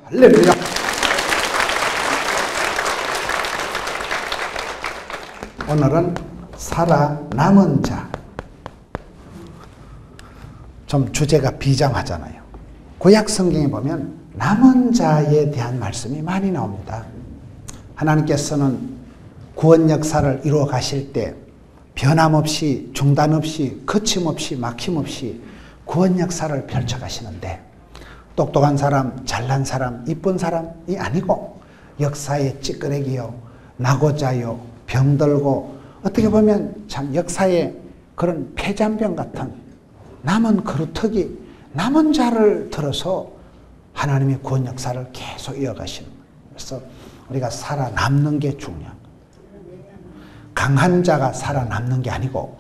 할렐루야. 오늘은 살아남은 자. 좀 주제가 비장하잖아요. 구약 성경에 보면 남은 자에 대한 말씀이 많이 나옵니다. 하나님께서는 구원 역사를 이루어 가실 때 변함없이, 중단 없이, 거침없이, 막힘없이 구원 역사를 펼쳐 가시는데, 똑똑한 사람, 잘난 사람, 이쁜 사람이 아니고 역사의 찌끄레기요, 낙오자요, 병들고, 어떻게 보면 참 역사의 그런 폐잔병 같은 남은 그루터기, 남은 자를 들어서 하나님의 구원 역사를 계속 이어가시는 거예요. 그래서 우리가 살아남는 게 중요한 거예요. 강한 자가 살아남는 게 아니고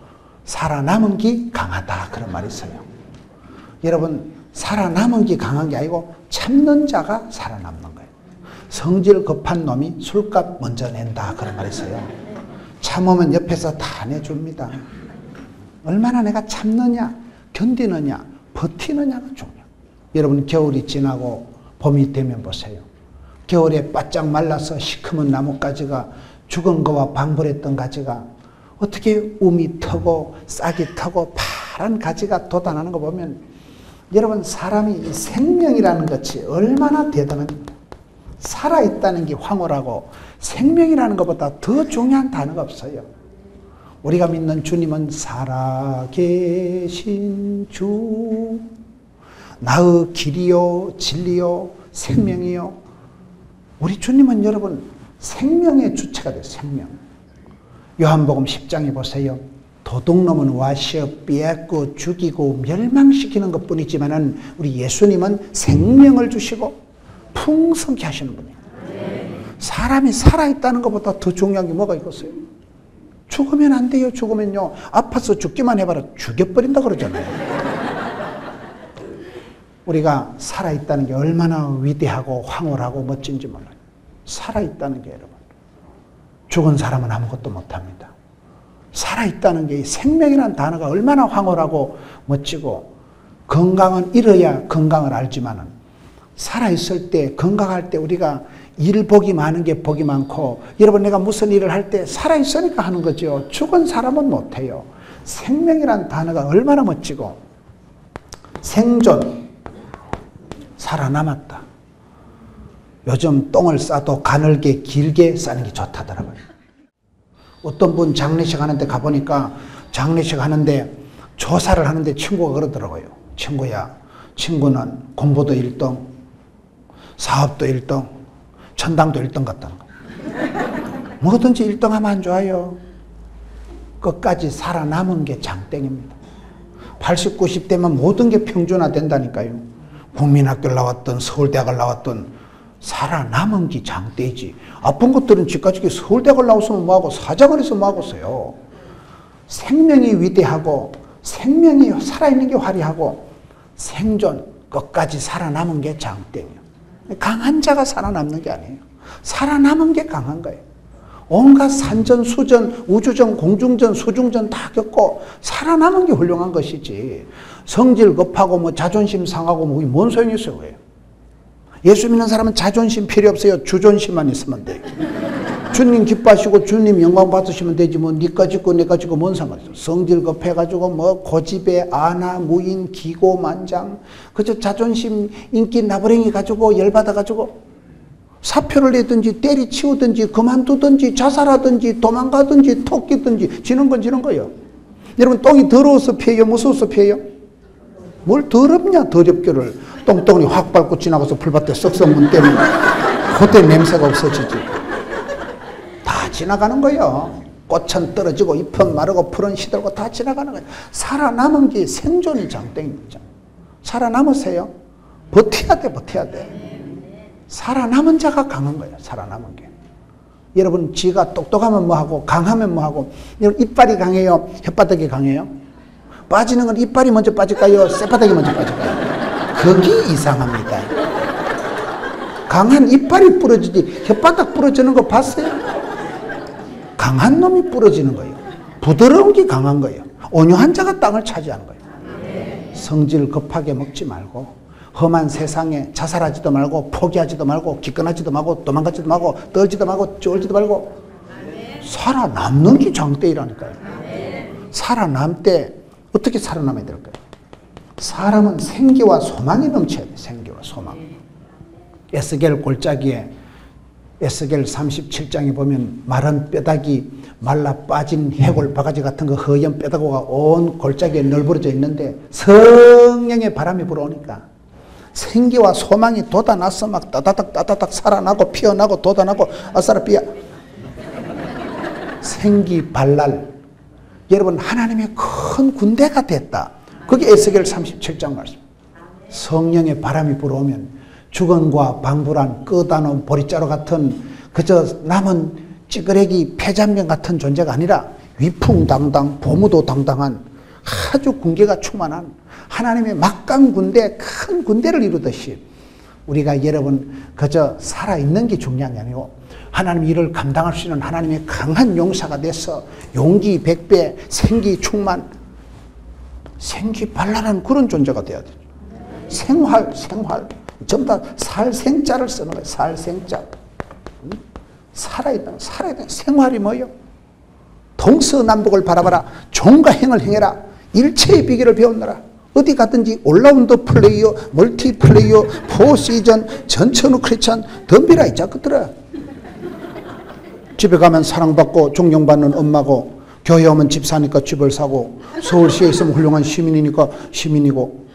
살아남은 게 강하다, 그런 말이 있어요. 여러분, 살아남은 게 강한 게 아니고 참는 자가 살아남는 거예요. 성질 급한 놈이 술값 먼저 낸다, 그런 말이 있어요. 참으면 옆에서 다 내줍니다. 얼마나 내가 참느냐, 견디느냐, 버티느냐가 중요해요. 여러분, 겨울이 지나고 봄이 되면 보세요. 겨울에 바짝 말라서 시커먼 나뭇가지가, 죽은 거와 방불했던 가지가 어떻게 움이 트고 싹이 트고 파란 가지가 돋아나는 거 보면, 여러분, 사람이 생명이라는 것이 얼마나 대단합니까? 살아있다는 게 황홀하고 생명이라는 것보다 더 중요한 단어가 없어요. 우리가 믿는 주님은 살아계신 주, 나의 길이요 진리요 생명이요. 우리 주님은 여러분 생명의 주체가 돼요. 생명. 요한복음 10장에 보세요. 도둑놈은 와시어 빼앗고 죽이고 멸망시키는 것뿐이지만은 우리 예수님은 생명을 주시고 풍성케 하시는 분이에요. 사람이 살아있다는 것보다 더 중요한 게 뭐가 있겠어요? 죽으면 안 돼요. 죽으면요, 아파서 죽기만 해봐라 죽여버린다 그러잖아요. 우리가 살아있다는 게 얼마나 위대하고 황홀하고 멋진지 몰라요. 살아있다는 게, 여러분, 죽은 사람은 아무것도 못합니다. 살아있다는 게, 생명이라는 단어가 얼마나 황홀하고 멋지고, 건강은 잃어야 건강을 알지만은 살아있을 때, 건강할 때 우리가 일 복이 많은 게 복이 많고, 여러분, 내가 무슨 일을 할 때 살아있으니까 하는 거죠. 죽은 사람은 못해요. 생명이라는 단어가 얼마나 멋지고, 생존, 살아남았다. 요즘 똥을 싸도 가늘게 길게 싸는 게 좋다더라고요. 어떤 분 장례식 하는데 가보니까, 장례식 하는데 조사를 하는데 친구가 그러더라고요. 친구야, 친구는 공부도 1등, 사업도 1등, 천당도 1등 같다는 거예요. 뭐든지 1등 하면 안 좋아요. 끝까지 살아남은 게 장땡입니다. 80, 90대면 모든 게 평준화 된다니까요. 국민학교를 나왔든 서울대학을 나왔든 살아남은 게 장대지. 아픈 것들은 지금까지 서울대학을 나왔으면 뭐하고 사장을 해서 뭐하고서요. 생명이 위대하고 생명이 살아있는 게 화려하고 생존, 끝까지 살아남은 게 장땡이에요. 강한 자가 살아남는 게 아니에요. 살아남은 게 강한 거예요. 온갖 산전, 수전, 우주전, 공중전, 수중전 다 겪고 살아남은 게 훌륭한 것이지. 성질 급하고 뭐 자존심 상하고 뭐 뭔 소용이 있어요. 왜? 예수 믿는 사람은 자존심 필요 없어요. 주존심만 있으면 돼요. 주님 기뻐하시고 주님 영광 받으시면 되지, 뭐 니가 짓고 내가 짓고 뭔 상관이죠. 성질 급해가지고 뭐 고집에 아나 무인 기고만장, 그저 자존심 인기 나부랭이 가지고 열받아가지고 사표를 내든지 때리치우든지 그만두든지 자살하든지 도망가든지 토끼든지 지는 건 지는 거예요. 여러분, 똥이 더러워서 피해요, 무서워서 피해요? 뭘 더럽냐, 더럽기를. 똥덩어리 확 밟고 지나가서 풀밭에 썩썩문 때문에 그때 냄새가 없어지지. 다 지나가는 거예요. 꽃은 떨어지고 잎은 마르고 풀은 시들고 다 지나가는 거예요. 살아남은 게 생존이 장땡입니다. 살아남으세요. 버텨야 돼, 버텨야 돼. 살아남은 자가 강한 거예요. 살아남은 게. 여러분, 지가 똑똑하면 뭐하고 강하면 뭐하고. 여러분, 이빨이 강해요, 혓바닥이 강해요? 빠지는 건 이빨이 먼저 빠질까요, 쇳바닥이 먼저 빠질까요? 그게 이상합니다. 강한 이빨이 부러지지 혓바닥 부러지는 거 봤어요? 강한 놈이 부러지는 거예요. 부드러운 게 강한 거예요. 온유한 자가 땅을 차지하는 거예요. 성질 급하게 먹지 말고 험한 세상에 자살하지도 말고 포기하지도 말고 기권하지도 말고 도망가지도 말고 떨지도 말고 쫄지도 말고 살아남는 게 장대이라니까요. 살아남 때 어떻게 살아남아야 될까요? 사람은 생기와 소망이 넘쳐야 돼. 생기와 소망. 에스겔 골짜기에 에스겔 37장에 보면 마른 뼈다귀 말라 빠진 해골 바가지 같은 그 허연 뼈다귀가 온 골짜기에 널브러져 있는데 성령의 바람이 불어오니까 생기와 소망이 돋아나서 막 따다닥 살아나고 피어나고 돋아나고 아싸라삐야 생기 발랄. 여러분 하나님의 큰 군대가 됐다. 그게 에스겔 37장 말씀. 성령의 바람이 불어오면 주권과 방불한 끝다놓은 보리자루 같은 그저 남은 찌그레기 폐잔병 같은 존재가 아니라 위풍당당 보무도당당한 아주 군계가 충만한 하나님의 막강 군대, 큰 군대를 이루듯이 우리가 여러분 그저 살아있는 게 중요한 게 아니고 하나님 일을 감당할 수 있는 하나님의 강한 용사가 돼서 용기 100배, 생기 충만, 생기 발랄한 그런 존재가 돼야 되죠. 생활 전부 다 살생자를 쓰는 거예요. 살생자. 살아야 돼. 생활이 뭐예요? 동서남북을 바라봐라. 종과 행을 행해라. 일체의 비결을 배우느라. 어디 가든지 올라운드 플레이어, 멀티 플레이어, 포시전, 전천후 크리스찬 덤비라 이 자식들아. 집에 가면 사랑받고 존경받는 엄마고 교회 오면 집 사니까 집을 사고 서울시에 있으면 훌륭한 시민이니까 시민이고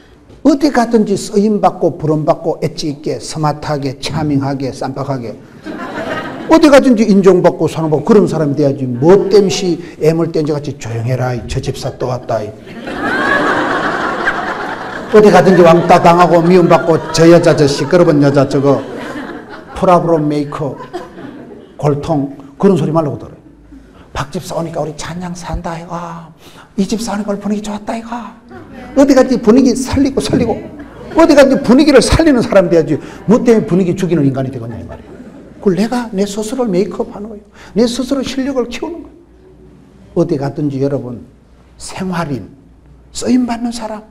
어디 가든지 쓰임받고 부름받고 엣지 있게 스마트하게 차밍하게 쌈박하게 어디 가든지 인정받고 사랑받고 그런 사람이 돼야지. 뭐 땜시 애물댄지같이 조용해라 저 집사 또 왔다. 어디 가든지 왕따 당하고 미움받고 저 여자 저 시끄러운 여자 저거 프라브롬 메이커 골통 그런 소리 말라고 들어요. 박집사 오니까 우리 찬양 산다 이가. 이 집사 오니까 분위기 좋았다 이가. 어디 가든지 분위기 살리고 어디 가든지 분위기를 살리는 사람 돼야지. 뭐 때문에 분위기 죽이는 인간이 되겠냐 이 말이에요. 그걸 내가 내 스스로를 메이크업하는 거예요. 내 스스로 실력을 키우는 거예요. 어디 가든지 여러분 생활인, 쓰임받는 사람,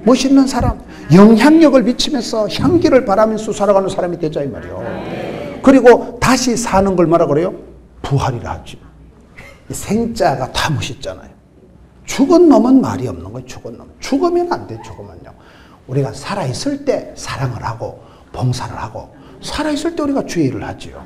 멋있는 사람, 영향력을 미치면서 향기를 바라면서 살아가는 사람이 되자 이 말이에요. 그리고 다시 사는 걸 뭐라 그래요? 부활이라 하지. 생자가 다 멋있잖아요. 죽은 놈은 말이 없는 거예요. 죽은 놈. 죽으면 안 돼. 죽으면요. 우리가 살아있을 때 사랑을 하고 봉사를 하고 살아있을 때 우리가 주의를 하지요.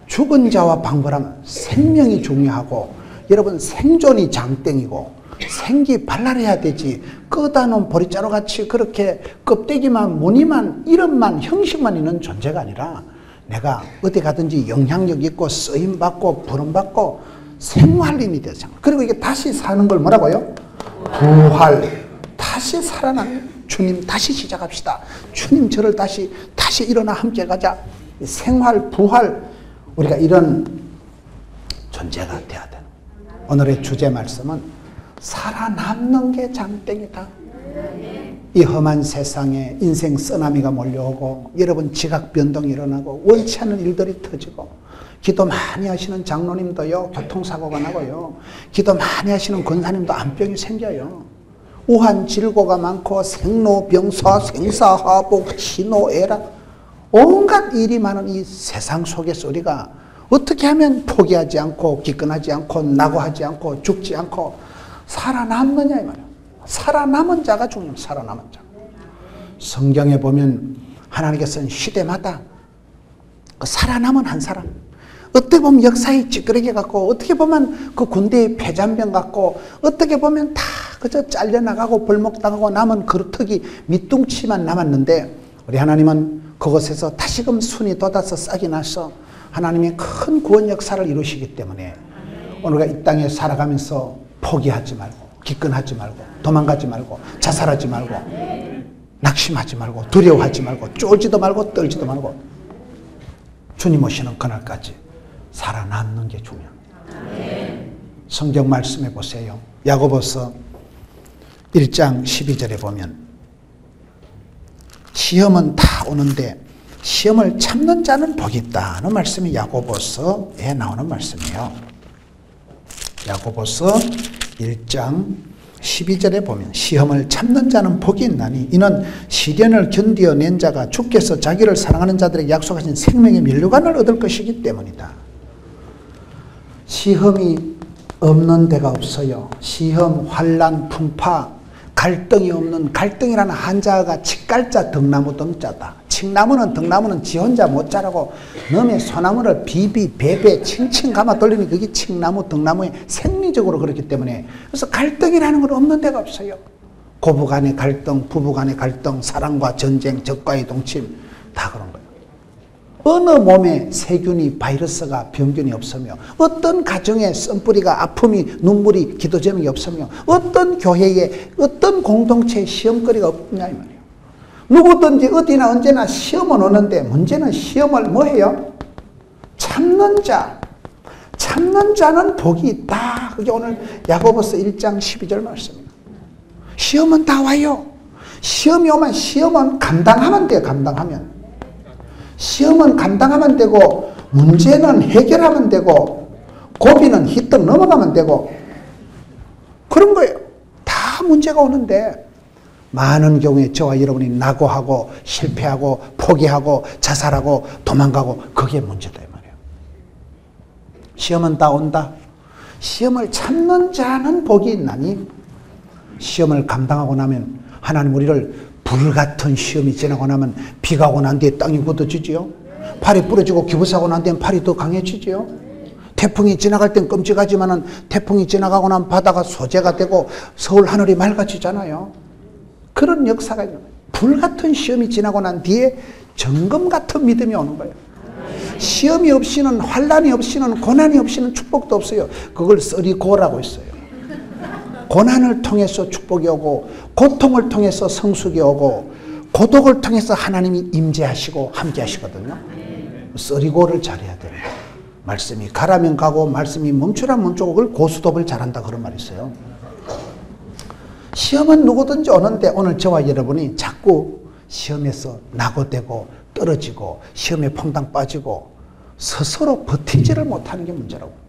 죽은 자와 방불하면 생명이 중요하고 여러분 생존이 장땡이고 생기 발랄해야 되지. 끄다놓은 보리자루같이 그렇게 껍데기만 무늬만 이름만 형식만 있는 존재가 아니라 내가 어디 가든지 영향력 있고 쓰임받고 부름받고 생활인이 되죠. 그리고 이게 다시 사는 걸 뭐라고요? 부활. 다시 살아나는 주님 다시 시작합시다. 주님 저를 다시 일어나 함께 가자. 생활 부활 우리가 이런 존재가 돼야 돼. 오늘의 주제 말씀은 살아남는 게 장땡이다. 이 험한 세상에 인생 쓰나미가 몰려오고 여러분 지각 변동이 일어나고 원치 않는 일들이 터지고 기도 많이 하시는 장로님도요 교통사고가 나고요 기도 많이 하시는 권사님도 암병이 생겨요. 우한질고가 많고 생로병사 생사하복 희노애락 온갖 일이 많은 이 세상 속에서 우리가 어떻게 하면 포기하지 않고 기권하지 않고 낙오하지 않고 죽지 않고 살아남느냐 이 말이에요. 살아남은 자가 중요해요. 살아남은 자. 성경에 보면 하나님께서는 시대마다 그 살아남은 한 사람 어떻게 보면 역사의 찌끄레기 같고 어떻게 보면 그 군대의 폐잔병 같고 어떻게 보면 다 그저 잘려나가고 벌목당하고 남은 그루터기 밑둥치만 남았는데 우리 하나님은 그곳에서 다시금 순이 돋아서 싹이 나서 하나님의 큰 구원 역사를 이루시기 때문에 오늘가 이 땅에 살아가면서 포기하지 말고 기권하지 말고 도망가지 말고 자살하지 말고 낙심하지 말고 두려워하지 말고 쫄지도 말고 떨지도 말고 주님 오시는 그날까지 살아남는 게 중요합니다. 성경 말씀해 보세요. 야고보서 1장 12절에 보면 시험은 다 오는데 시험을 참는 자는 복이 있다는 말씀이 야고보서에 나오는 말씀이에요. 야고보서 1장 12절에 보면 시험을 참는 자는 복이 있나니 이는 시련을 견디어낸 자가 주께서 자기를 사랑하는 자들에게 약속하신 생명의 면류관을 얻을 것이기 때문이다. 시험이 없는 데가 없어요. 시험, 환난, 풍파, 갈등이 없는, 갈등이라는 한자가 칡갈자 등나무 등자다. 칡나무는 등나무는 지 혼자 못 자라고 넘의 소나무를 비비 베베 칭칭 감아 돌리니 그게 칡나무 등나무의 생리적으로 그렇기 때문에, 그래서 갈등이라는 건 없는 데가 없어요. 고부간의 갈등, 부부간의 갈등, 사랑과 전쟁, 적과의 동침, 다 그런 거예요. 어느 몸에 세균이, 바이러스가, 병균이 없으며, 어떤 가정에 썬뿌리가, 아픔이, 눈물이, 기도 제목이 없으며, 어떤 교회에, 어떤 공동체에 시험거리가 없냐 이 말이에요. 누구든지 어디나 언제나 시험은 오는데, 문제는 시험을 뭐 해요? 참는 자. 참는 자는 복이 있다. 그게 오늘 야고보서 1장 12절 말씀입니다. 시험은 다 와요. 시험이 오면 시험은 감당하면 돼요. 감당하면. 시험은 감당하면 되고, 문제는 해결하면 되고, 고비는 휘떡 넘어가면 되고, 그런 거예요. 다 문제가 오는데, 많은 경우에 저와 여러분이 낙오하고, 실패하고, 포기하고, 자살하고, 도망가고, 그게 문제다 이 말이에요. 시험은 다 온다. 시험을 참는 자는 복이 있나니, 시험을 감당하고 나면 하나님 우리를 불같은 시험이 지나고 나면 비가 오고 난 뒤에 땅이 굳어지지요. 팔이 부러지고 기부사고 난 뒤엔 팔이 더 강해지지요. 태풍이 지나갈 땐 끔찍하지만은 태풍이 지나가고 나면 바다가 소재가 되고 서울 하늘이 맑아지잖아요. 그런 역사가 있는 거예요. 불같은 시험이 지나고 난 뒤에 정금 같은 믿음이 오는 거예요. 시험이 없이는, 환난이 없이는, 고난이 없이는 축복도 없어요. 그걸 썰이고라고 했어요. 고난을 통해서 축복이 오고, 고통을 통해서 성숙이 오고, 고독을 통해서 하나님이 임재하시고 함께 하시거든요. 썰이고를 잘해야 돼요. 말씀이 가라면 가고 말씀이 멈추라면 멈추고, 그걸 고수톱을 잘한다 그런 말이 있어요. 시험은 누구든지 오는데 오늘 저와 여러분이 자꾸 시험에서 낙오되고 떨어지고 시험에 퐁당 빠지고 스스로 버티지를 못하는 게 문제라고.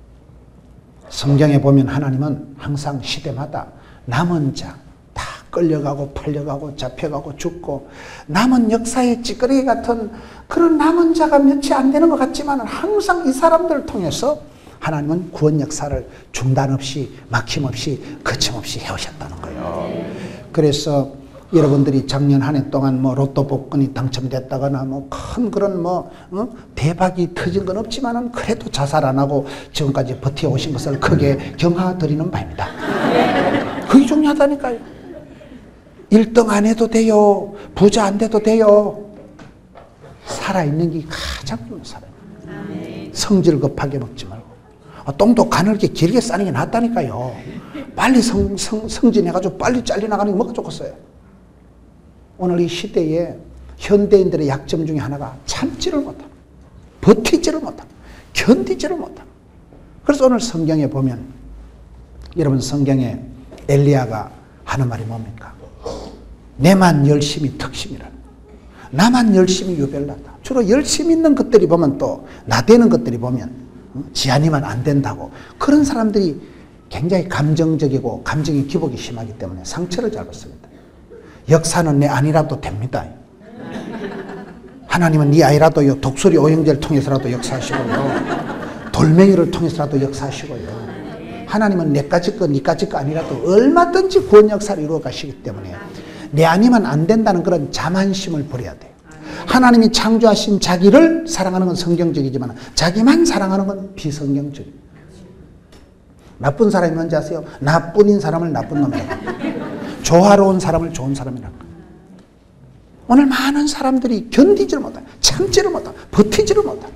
성경에 보면 하나님은 항상 시대마다 남은 자, 다 끌려가고 팔려가고 잡혀가고 죽고 남은 역사의 찌꺼기 같은 그런 남은 자가 몇이 안 되는 것 같지만 항상 이 사람들을 통해서 하나님은 구원 역사를 중단 없이 막힘없이 거침없이 해오셨다는 거예요. 그래서 여러분들이 작년 한 해 동안 뭐 로또 복권이 당첨됐다거나 뭐 큰 그런 대박이 터진 건 없지만은 그래도 자살 안 하고 지금까지 버텨오신 것을 크게 경하드리는 바입니다. 그게 중요하다니까요. 1등 안 해도 돼요. 부자 안 돼도 돼요. 살아있는 게 가장 살아요. 성질 급하게 먹지 말고. 똥도 가늘게 길게 싸는 게 낫다니까요. 빨리 성진해가지고 빨리 잘려나가는 게 뭐가 좋겠어요. 오늘 이 시대에 현대인들의 약점 중에 하나가 참지를 못하고 버티지를 못하고 견디지를 못하고. 그래서 오늘 성경에 보면 여러분 성경에 엘리야가 하는 말이 뭡니까? 내만 열심히 특심이라. 나만 열심히 유별나다. 주로 열심히 있는 것들이 보면 또 나대는 것들이 보면 지 아니면 안 된다고. 그런 사람들이 굉장히 감정적이고 감정의 기복이 심하기 때문에 상처를 잘 받습니다. 역사는 내 아니라도 됩니다. 하나님은 네 아이라도요, 독수리 오형제를 통해서라도 역사하시고요, 돌멩이를 통해서라도 역사하시고요, 하나님은 내까지 거 니까지 거 아니라도 얼마든지 구원 역사를 이루어 가시기 때문에 내 아니면 안 된다는 그런 자만심을 버려야 돼요. 하나님이 창조하신 자기를 사랑하는 건 성경적이지만 자기만 사랑하는 건 비성경적이에요. 나쁜 사람이 뭔지 아세요? 나뿐인 사람을 나쁜 놈이라고, 조화로운 사람을 좋은 사람이라고. 오늘 많은 사람들이 견디지를 못하고 참지를 못하고 버티지를 못하고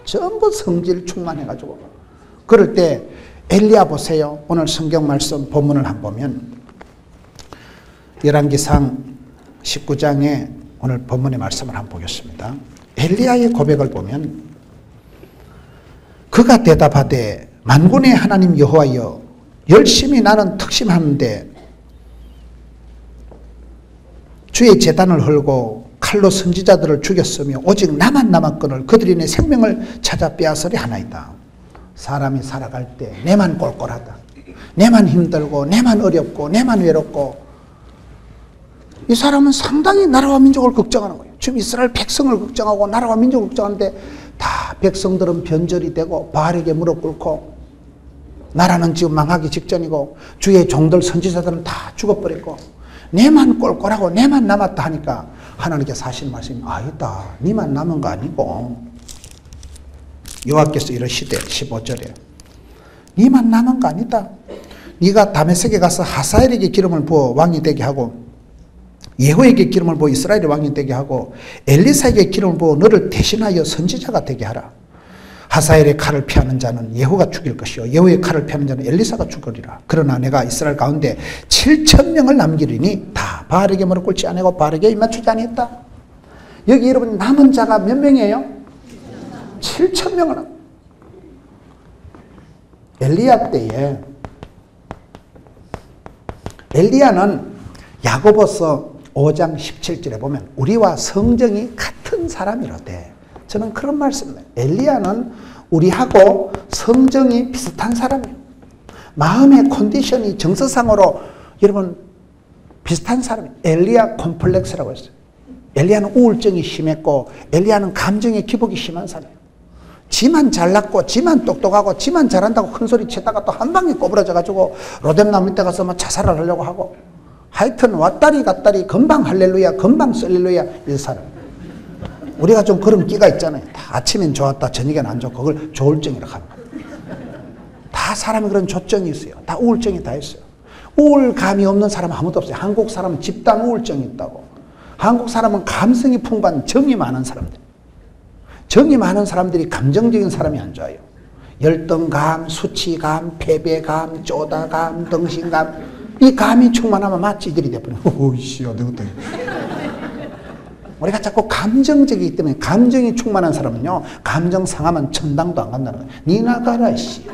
전부 성질 충만해가지고. 그럴 때 엘리야 보세요. 오늘 성경 말씀 본문을 한번 보면 열왕기상 19장에 오늘 본문의 말씀을 한번 보겠습니다. 엘리야의 고백을 보면 그가 대답하되 만군의 하나님 여호와여, 열심히 나는 특심하는데 주의 제단을 헐고 칼로 선지자들을 죽였으며 오직 나만 남았거늘 그들이 내 생명을 찾아 빼앗으려 하나이다. 사람이 살아갈 때 내만 꼴꼴하다. 내만 힘들고 내만 어렵고 내만 외롭고. 이 사람은 상당히 나라와 민족을 걱정하는 거예요. 지금 이스라엘 백성을 걱정하고 나라와 민족을 걱정하는데 다 백성들은 변절이 되고 바알에게 무릎 꿇고 나라는 지금 망하기 직전이고 주의 종들 선지자들은 다 죽어버렸고 내만 꼴꼴하고 내만 남았다 하니까 하나님께서 하신 말씀이 아니다. 니만 남은 거 아니고 여호와께서 이러시되 15절에 니만 남은 거 아니다. 네가 다메섹에 가서 하사엘에게 기름을 부어 왕이 되게 하고 예후에게 기름을 부어 이스라엘의 왕이 되게 하고 엘리사에게 기름을 부어 너를 대신하여 선지자가 되게 하라. 하사엘의 칼을 피하는 자는 예후가 죽일 것이요 예후의 칼을 피하는 자는 엘리사가 죽으리라. 그러나 내가 이스라엘 가운데 7,000명을 남기리니 다 바알에게 무릎 꿇지 아니하고 바알에게 입맞추지 아니했다. 여기 여러분 남은 자가 몇 명이에요? 7,000명을. 엘리야 때에 엘리야는 야고보서 5장 17절에 보면 우리와 성정이 같은 사람이로되 저는 그런 말씀이에요. 엘리야는 우리하고 성정이 비슷한 사람이에요. 마음의 컨디션이 정서상으로 여러분 비슷한 사람이에요. 엘리야 콤플렉스라고 했어요. 엘리야는 우울증이 심했고 엘리야는 감정의 기복이 심한 사람이에요. 지만 잘났고 지만 똑똑하고 지만 잘한다고 큰소리 치다가 또 한 방에 꼬부러져가지고 로뎀나무 밑에 가서 뭐 자살을 하려고 하고 하여튼 왔다리 갔다리 금방 할렐루야 금방 썰렐루야 이 사람. 우리가 좀 그런 끼가 있잖아요. 다 아침엔 좋았다 저녁엔 안 좋고 그걸 조울증이라고 합니다. 다 사람이 그런 조증이 있어요. 다 우울증이 다 있어요. 우울감이 없는 사람은 아무도 없어요. 한국 사람은 집단 우울증이 있다고. 한국 사람은 감성이 풍부한 정이 많은 사람들. 정이 많은 사람들이 감정적인 사람이 안 좋아요. 열등감, 수치감, 패배감, 쪼다감, 덩신감. 이 감이 충만하면 마치 이들이 돼버려요. 오이씨, 어디부터. 우리가 자꾸 감정적이기 때문에 감정이 충만한 사람은요, 감정 상하면 천당도 안 간다는 거예요. 니 나가라, 씨.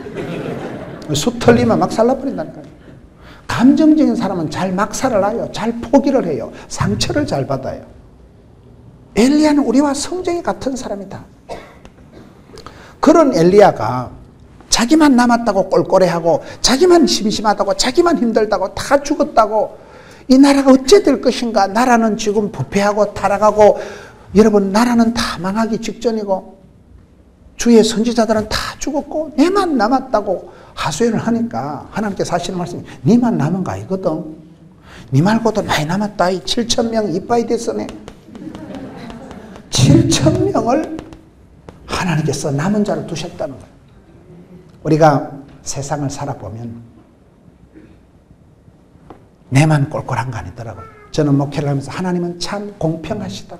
숲 털리면 막 살라버린다는 거예요. 감정적인 사람은 잘 막살을 하요. 잘 포기를 해요. 상처를 잘 받아요. 엘리야는 우리와 성정이 같은 사람이다. 그런 엘리야가 자기만 남았다고 꼴꼴해하고 자기만 심심하다고 자기만 힘들다고 다 죽었다고 이 나라가 어째 될 것인가. 나라는 지금 부패하고 타락하고 여러분 나라는 다 망하기 직전이고 주의 선지자들은 다 죽었고 내만 남았다고 하소연을 하니까 하나님께서 하시는 말씀이 니만 남은 거 아니거든. 니 말고도 많이 남았다. 7,000명 이빠이 됐으네. 7,000명을 하나님께서 남은 자를 두셨다는 거예요. 우리가 세상을 살아보면 내만 꼴꼴한 거 아니더라고요. 저는 목회를 하면서 하나님은 참 공평하시다.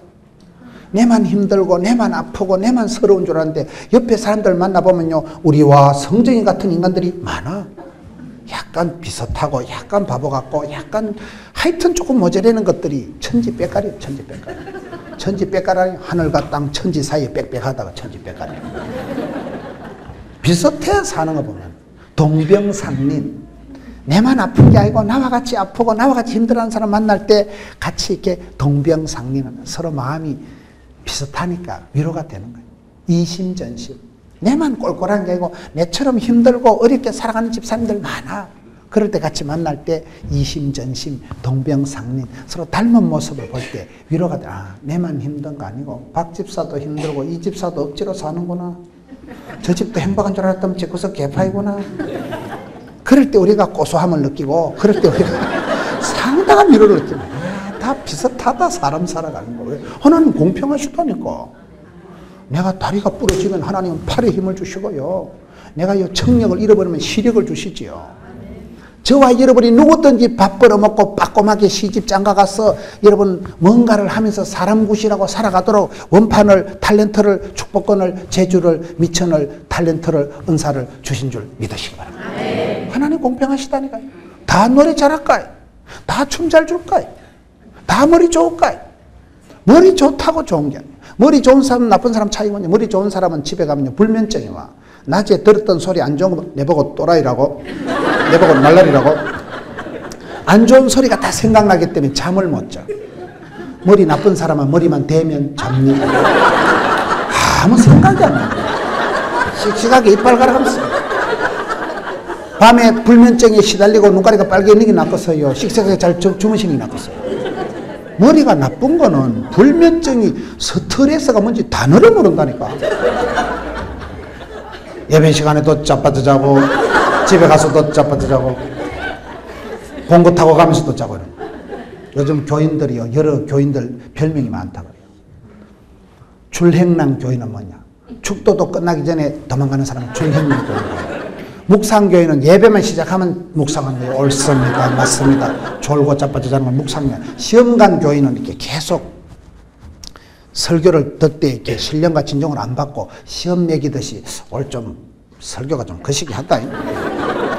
내만 힘들고 내만 아프고 내만 서러운 줄 알았는데 옆에 사람들 만나보면요 우리와 성정이 같은 인간들이 많아. 약간 비슷하고 약간 바보 같고 약간 하여튼 조금 모자라는 것들이 천지백갈이에요. 천지백갈. 천지백갈이 하늘과 땅 천지 사이에 빽빽하다가 천지백갈이에요. 비슷해 사는 거 보면 동병상린. 내만 아픈 게 아니고 나와 같이 아프고 나와 같이 힘들어하는 사람 만날 때 같이 이렇게 동병상린하는 서로 마음이 비슷하니까 위로가 되는 거예요. 이심전심. 내만 꼴꼴한 게 아니고 내처럼 힘들고 어렵게 살아가는 집사님들 많아. 그럴 때 같이 만날 때 이심전심 동병상린 서로 닮은 모습을 볼 때 위로가 돼. 아, 내만 힘든 거 아니고 박 집사도 힘들고 이 집사도 억지로 사는구나. 저 집도 행복한 줄 알았더니 집구석 개파이구나. 그럴 때 우리가 고소함을 느끼고 그럴 때 우리가 상당한 위로를 느끼고 다 비슷하다 사람 살아가는 거. 왜? 하나님 공평하시다니까. 내가 다리가 부러지면 하나님은 팔에 힘을 주시고요. 내가 이 청력을 잃어버리면 시력을 주시지요. 저와 여러분이 누구든지 밥 벌어먹고 빠꼼하게 시집 장가가서 여러분 뭔가를 하면서 사람 구실하고 살아가도록 원판을 탤런트를 축복권을 재주를 미천을 탤런트를 은사를 주신 줄 믿으시기 바랍니다. 하나님 공평하시다니까요. 다 노래 잘할까요? 다 춤 잘 줄까요? 다 머리 좋을까요? 머리 좋다고 좋은 게 아니에요. 머리 좋은 사람 나쁜 사람 차이군요. 머리 좋은 사람은 집에 가면요 불면증이 와. 낮에 들었던 소리 안 좋은 거 내보고 또라이라고 내보고 날라리라고 안 좋은 소리가 다 생각나기 때문에 잠을 못 자. 머리 나쁜 사람은 머리만 대면 잡니. 아무 생각이 안 나. 씩씩하게 이빨 갈아가면서 밤에 불면증에 시달리고 눈가리가 빨개지는 게 낫겠어요? 식색하게 잘 주무시는 게 낫겠어요? 머리가 나쁜 거는 불면증이 스트레스가 뭔지 단어를 모른다니까. 예배 시간에도 자빠져 자고, 집에 가서도 자빠져 자고, 공고 타고 가면서도 자고. 요즘 교인들이요, 여러 교인들 별명이 많다고 그래요. 출행랑 교인은 뭐냐? 축도도 끝나기 전에 도망가는 사람은 출행랑 교인이에요. 묵상교회는 예배만 시작하면 묵상하는 거예요. 옳습니다. 맞습니다. 졸고 자빠져 자는 건 묵상이에요. 시험관 교회는 이렇게 계속 설교를 듣되 이렇게 신령과 진정을 안 받고 시험 매기듯이 오늘 좀 설교가 좀 거시기 하다.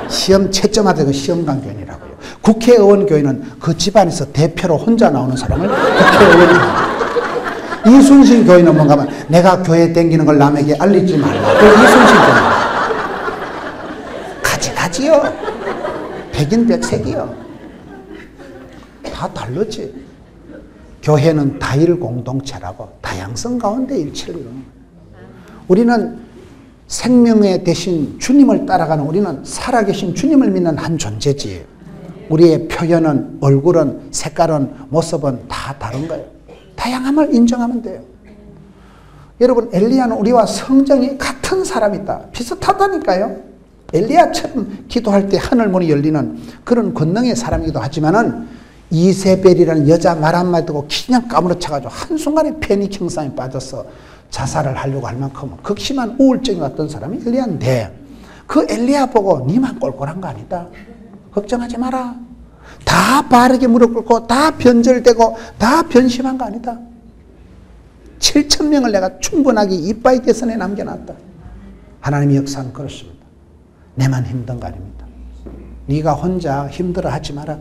시험 채점하던 그 시험관 교인이라고요. 국회의원 교회는 그 집안에서 대표로 혼자 나오는 사람을 국회의원이라고. 이순신 교회는 뭔가 하면 내가 교회 댕기는 걸 남에게 알리지 말라. 그 이순신 교회. 가지요. 백인백색이요. 다 다르지. 교회는 다일 공동체라고 다양성 가운데 일치를 이루는 거예요. 우리는 생명의 대신 주님을 따라가는 우리는 살아계신 주님을 믿는 한 존재지. 우리의 표현은 얼굴은 색깔은 모습은 다 다른 거예요. 다양함을 인정하면 돼요. 여러분 엘리야는 우리와 성정이 같은 사람이다. 비슷하다니까요. 엘리야처럼 기도할 때 하늘문이 열리는 그런 권능의 사람이기도 하지만은 이세벨이라는 여자 말 한마디 듣고 그냥 까무러쳐가지고 한순간에 패닉 형상에 빠져서 자살을 하려고 할 만큼 극심한 우울증이 왔던 사람이 엘리야인데 그 엘리야 보고 니만 꼴꼴한 거 아니다. 걱정하지 마라. 다 바르게 무릎 꿇고 다 변절되고 다 변심한 거 아니다. 7,000명을 내가 충분하게 이빠이 개선에 남겨놨다. 하나님의 역사는 그렇습니다. 내만 힘든 거 아닙니다. 네가 혼자 힘들어하지 마라.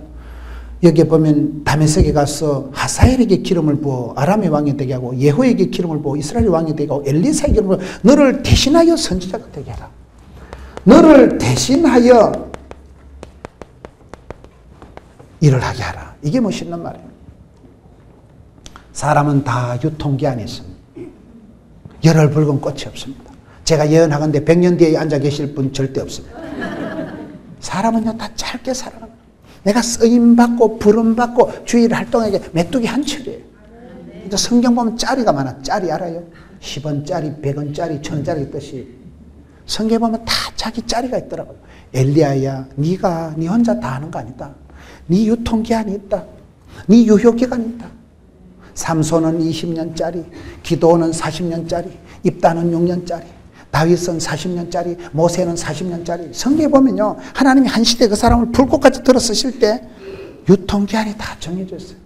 여기 보면 다메섹에 가서 하사엘에게 기름을 부어 아람의 왕이 되게 하고 예후에게 기름을 부어 이스라엘 왕이 되게 하고 엘리사에게 기름을 부어 너를 대신하여 선지자가 되게 하라. 너를 대신하여 일을 하게 하라. 이게 멋있는 말이에요. 사람은 다 유통기한이 있습니다. 열흘 붉은 꽃이 없습니다. 제가 예언하건대 100년 뒤에 앉아 계실 분 절대 없습니다. 사람은요 다 짧게 살아갑니다. 내가 쓰임받고 부름받고 주일 활동에게 메뚜기 한 철이에요. 성경 보면 짜리가 많아. 짜리 알아요? 10원짜리, 100원짜리, 1000원짜리 뜻이. 성경 보면 다 자기 짜리가 있더라고요. 엘리야야 네가 네 혼자 다 하는 거 아니다. 네 유통기한이 있다. 네 유효기간이 있다. 삼손은 20년짜리, 기도는 40년짜리, 입다는 6년짜리, 다윗은 40년짜리, 모세는 40년짜리. 성경에 보면요 하나님이 한 시대 그 사람을 불꽃같이 들어 쓰실 때 유통기한이 다 정해져 있어요.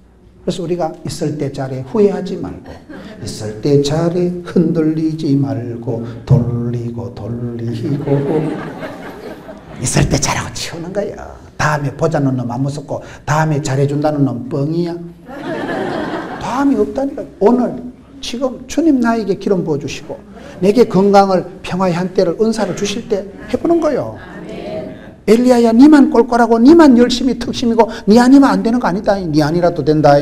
그래서 우리가 있을 때 잘해 후회하지 말고 있을 때 잘해 흔들리지 말고 돌리고 있을 때 잘하고 치우는 거야. 다음에 보자는 놈 안 무섭고 다음에 잘해준다는 놈 뻥이야. 다음이 없다니까. 오늘 지금 주님 나에게 기름 부어주시고 내게 건강을 평화의 한때를 은사를 주실 때 해보는 거예요. 엘리야야 니만 꼴꼴하고 니만 열심히 특심이고 니 아니면 안 되는 거 아니다. 니 아니라도 된다.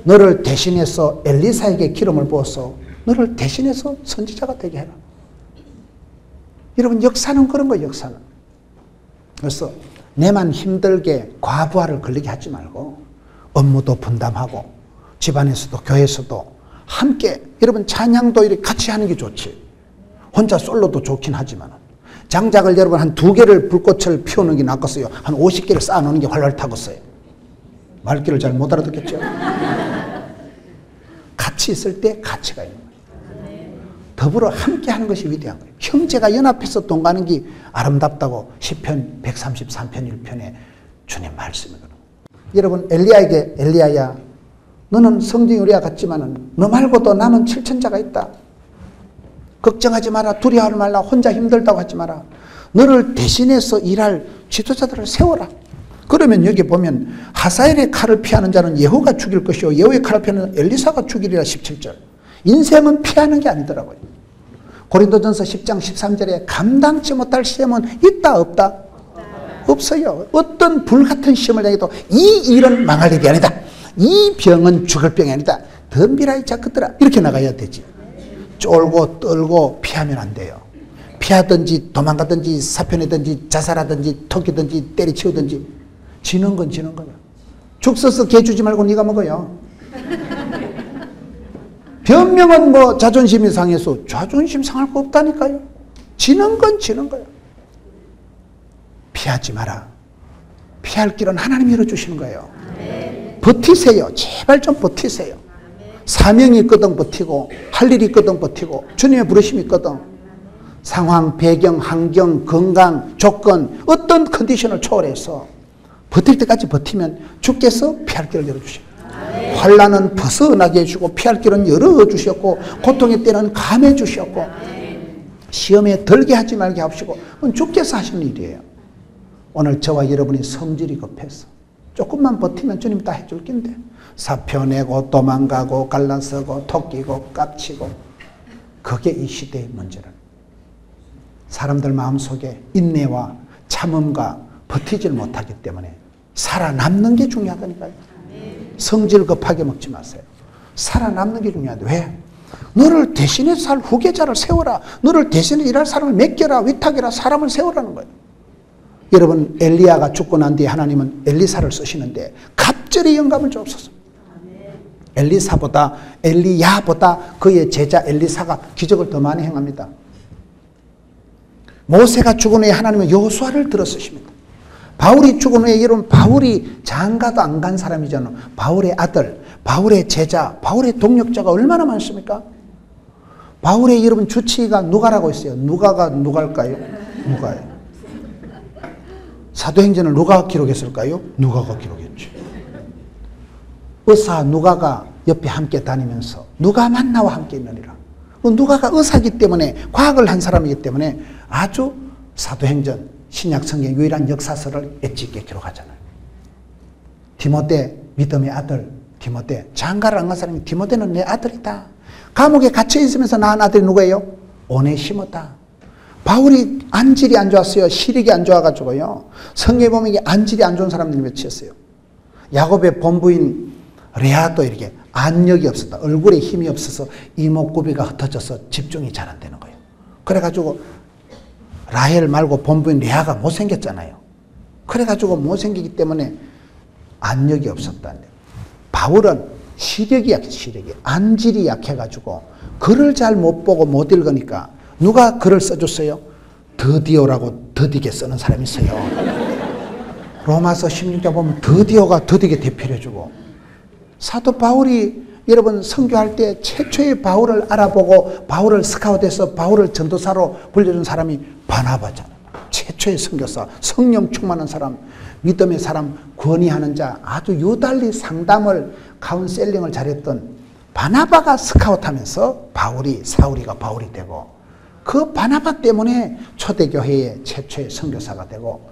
너를 대신해서 엘리사에게 기름을 부어서 너를 대신해서 선지자가 되게 해라. 여러분 역사는 그런 거예요. 역사는. 그래서 내만 힘들게 과부하를 걸리게 하지 말고 업무도 분담하고 집안에서도 교회에서도 함께 여러분 찬양도 이렇게 같이 하는 게 좋지. 혼자 솔로도 좋긴 하지만 장작을 여러분 한 2개를 불꽃을 피우는 게 낫겠어요? 한 50개를 쌓아놓는 게 활활 타겠어요? 말귀를 잘 못 알아듣겠죠? 같이 있을 때 가치가 있는 거예요. 더불어 함께 하는 것이 위대한 거예요. 형제가 연합해서 돈 가는 게 아름답다고 시편 133편 1편에 주님 말씀이거든요. 여러분 엘리야에게 엘리야야 너는 성경이 우리와 같지만은 너 말고도 남은 7천자가 있다. 걱정하지 마라. 두려워하지 말라. 혼자 힘들다고 하지 마라. 너를 대신해서 일할 지도자들을 세워라. 그러면 여기 보면 하사엘의 칼을 피하는 자는 예후가 죽일 것이요 예후의 칼을 피하는 엘리사가 죽이리라 17절. 인생은 피하는 게 아니더라고요. 고린도전서 10장 13절에 감당치 못할 시험은 있다 없다? 없어요. 어떤 불같은 시험을 당해도 이 일은 망할 일이 아니다. 이 병은 죽을 병이 아니다. 덤비라 이 자식들아. 이렇게 나가야 되지. 쫄고 떨고 피하면 안 돼요. 피하든지 도망가든지 사표내든지 자살하든지 토끼든지 때리치우든지 지는 건 지는 거야. 죽 써서 개 주지 말고 네가 먹어요. 변명은 뭐 자존심이 상해서 자존심 상할 거 없다니까요. 지는 건 지는 거야. 피하지 마라. 피할 길은 하나님이 열어주시는 거예요. 버티세요. 제발 좀 버티세요. 사명이 있거든 버티고, 할 일이 있거든 버티고, 주님의 부르심이 있거든. 상황, 배경, 환경, 건강, 조건, 어떤 컨디션을 초월해서 버틸 때까지 버티면 주께서 피할 길을 열어주십니다. 환난은 벗어나게 해주고 피할 길은 열어주셨고 고통의 때는 감해 주셨고 시험에 들게 하지 말게 하시고 그건 주께서 하시는 일이에요. 오늘 저와 여러분이 성질이 급해서 조금만 버티면 주님 다 해줄 낀데 사표내고 도망가고 갈라서고 토끼고 깝치고 그게 이 시대의 문제를 사람들 마음속에 인내와 참음과 버티질 못하기 때문에 살아남는 게 중요하다니까요. 성질 급하게 먹지 마세요. 살아남는 게 중요한데 왜? 너를 대신해 살 후계자를 세워라. 너를 대신해 일할 사람을 맡겨라. 위탁해라. 사람을 세우라는 거예요. 여러분 엘리야가 죽고 난 뒤에 하나님은 엘리사를 쓰시는데 갑절의 영감을 주옵소서. 엘리야보다 그의 제자 엘리사가 기적을 더 많이 행합니다. 모세가 죽은 후에 하나님은 여호수아를 들어 쓰십니다. 바울이 죽은 후에 여러분 바울이 장가도 안 간 사람이잖아요. 바울의 아들, 바울의 제자, 바울의 동력자가 얼마나 많습니까? 바울의 여러분 주치의가 누가라고 있어요. 누가가 누갈까요? 누가예요. 사도행전을 누가 기록했을까요? 누가가 기록했죠. 의사 누가가 옆에 함께 다니면서 누가만 나와 함께 있느니라. 누가가 의사이기 때문에 과학을 한 사람이기 때문에 아주 사도행전 신약 성경 유일한 역사서를 엣지 있게 기록하잖아요. 디모데 믿음의 아들 디모데 장가를 안 간 사람이 디모데는 내 아들이다. 감옥에 갇혀 있으면서 낳은 아들이 누구예요? 오네시모다. 바울이 안질이 안 좋았어요. 시력이 안 좋아가지고요. 성경에 보면 이게 안질이 안 좋은 사람들이 몇이었어요. 야곱의 본부인 레아도 이렇게 안력이 없었다. 얼굴에 힘이 없어서 이목구비가 흩어져서 집중이 잘 안 되는 거예요. 그래가지고 라헬 말고 본부인 레아가 못생겼잖아요. 그래가지고 못생기기 때문에 안력이 없었다는데 바울은 시력이 약해. 시력이 안질이 약해가지고 글을 잘 못 보고 못 읽으니까 누가 글을 써줬어요? 드디오라고 더디게 쓰는 사람이 있어요. 로마서 16장 보면 드디오가 더디게 대표를 해주고 사도 바울이 여러분 선교할 때 최초의 바울을 알아보고 바울을 스카웃해서 바울을 전도사로 불려준 사람이 바나바잖아요. 최초의 선교사, 성령 충만한 사람, 믿음의 사람, 권위하는 자, 아주 유달리 상담을 카운셀링을 잘했던 바나바가 스카웃하면서 사울이가 바울이 되고 그 바나바 때문에 초대교회의 최초의 선교사가 되고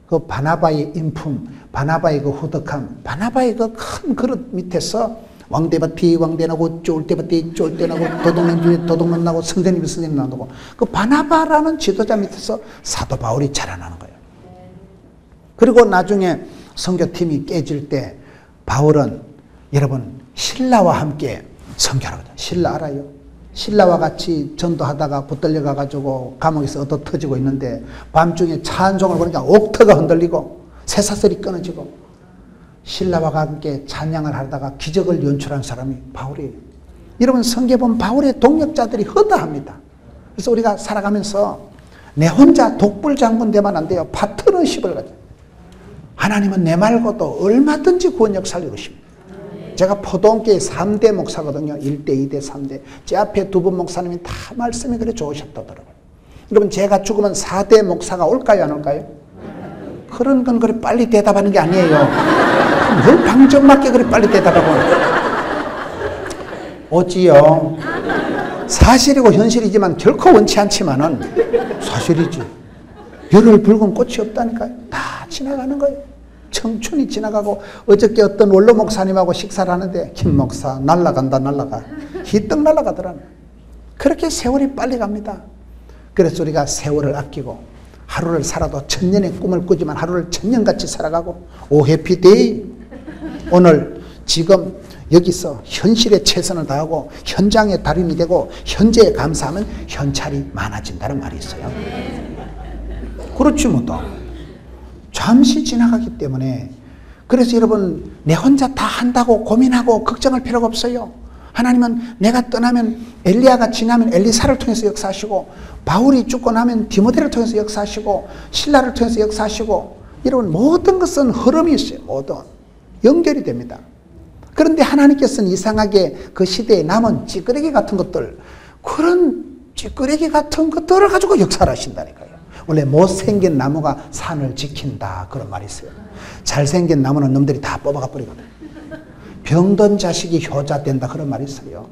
그 바나바의 인품, 바나바의 그 후덕함, 바나바의 그 큰 그릇 밑에서 왕대밭이 왕대나고 쫄대밭이 쫄대나고 도둑놈 도둑놈 나고 선생님이 선생님 나고 그 바나바라는 지도자 밑에서 사도 바울이 자라나는 거예요. 그리고 나중에 선교팀이 깨질 때 바울은 여러분 신라와 함께 선교하거든요. 신라 알아요? 신라와 같이 전도하다가 붙들려 가가지고 감옥에서 얻어 터지고 있는데 밤중에 찬송을 부르니까 옥터가 흔들리고 쇠사슬이 끊어지고 신라와 함께 찬양을 하다가 기적을 연출한 사람이 바울이에요. 여러분 성경에 보면 바울의 동력자들이 허다합니다. 그래서 우리가 살아가면서 내 혼자 독불장군 되면 안 돼요. 파트너십을 가져. 하나님은 내 말고도 얼마든지 구원 역사를 이루십니다. 제가 포도원교회 3대 목사거든요. 1대, 2대, 3대. 제 앞에 두 분 목사님이 다 말씀이 그래 좋으셨다더라고요. 여러분 제가 죽으면 4대 목사가 올까요 안 올까요? 그런 건 그래 빨리 대답하는 게 아니에요. 뭘 방정맞게 그래 빨리 대답하고. 오지요. 사실이고 현실이지만 결코 원치 않지만은 사실이지. 열흘 붉은 꽃이 없다니까요. 다 지나가는 거예요. 청춘이 지나가고 어저께 어떤 원로 목사님하고 식사를 하는데 김 목사 날라간다 날라가 희떡 날라가더라. 그렇게 세월이 빨리 갑니다. 그래서 우리가 세월을 아끼고 하루를 살아도 천년의 꿈을 꾸지만 하루를 천년같이 살아가고 오 해피데이 오늘 지금 여기서 현실에 최선을 다하고 현장의 달인이 되고 현재에 감사하면 현찰이 많아진다는 말이 있어요. 그렇지 뭐 또. 잠시 지나가기 때문에. 그래서 여러분 내 혼자 다 한다고 고민하고 걱정할 필요가 없어요. 하나님은 내가 떠나면 엘리야가 지나면 엘리사를 통해서 역사하시고 바울이 죽고 나면 디모데를 통해서 역사하시고 신라를 통해서 역사하시고 여러분 모든 것은 흐름이 있어요. 모든 연결이 됩니다. 그런데 하나님께서는 이상하게 그 시대에 남은 찌끄레기 같은 것들, 그런 찌끄레기 같은 것들을 가지고 역사를 하신다니까요. 원래 못생긴 나무가 산을 지킨다 그런 말이 있어요. 잘생긴 나무는 놈들이 다 뽑아가 버리거든. 병든 자식이 효자 된다 그런 말이 있어요.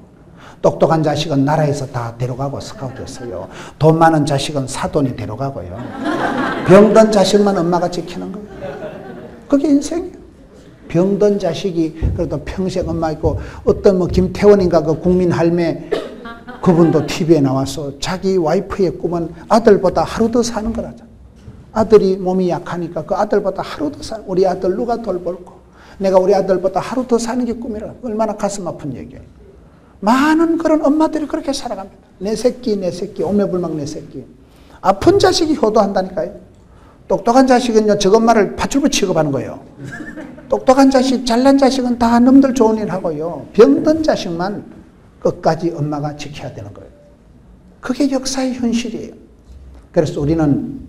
똑똑한 자식은 나라에서 다 데려가고 스카우트했어요. 돈 많은 자식은 사돈이 데려가고요. 병든 자식만 엄마가 지키는 거예요. 그게 인생이에요. 병든 자식이 그래도 평생 엄마 있고, 어떤 뭐 김태원인가 그 국민 할매 그분도 TV에 나와서 자기 와이프의 꿈은 아들보다 하루 더 사는 거라잖아. 아들이 몸이 약하니까 그 아들보다 하루 더 사는, 우리 아들 누가 돌볼고, 내가 우리 아들보다 하루 더 사는 게 꿈이라. 얼마나 가슴 아픈 얘기예요. 많은 그런 엄마들이 그렇게 살아갑니다. 내 새끼 오매불망 내 새끼. 아픈 자식이 효도한다니까요. 똑똑한 자식은요 저것만을 밧줄로 취급하는 거예요. 똑똑한 자식, 잘난 자식은 다 놈들 좋은 일 하고요. 병든 자식만 끝까지 엄마가 지켜야 되는 거예요. 그게 역사의 현실이에요. 그래서 우리는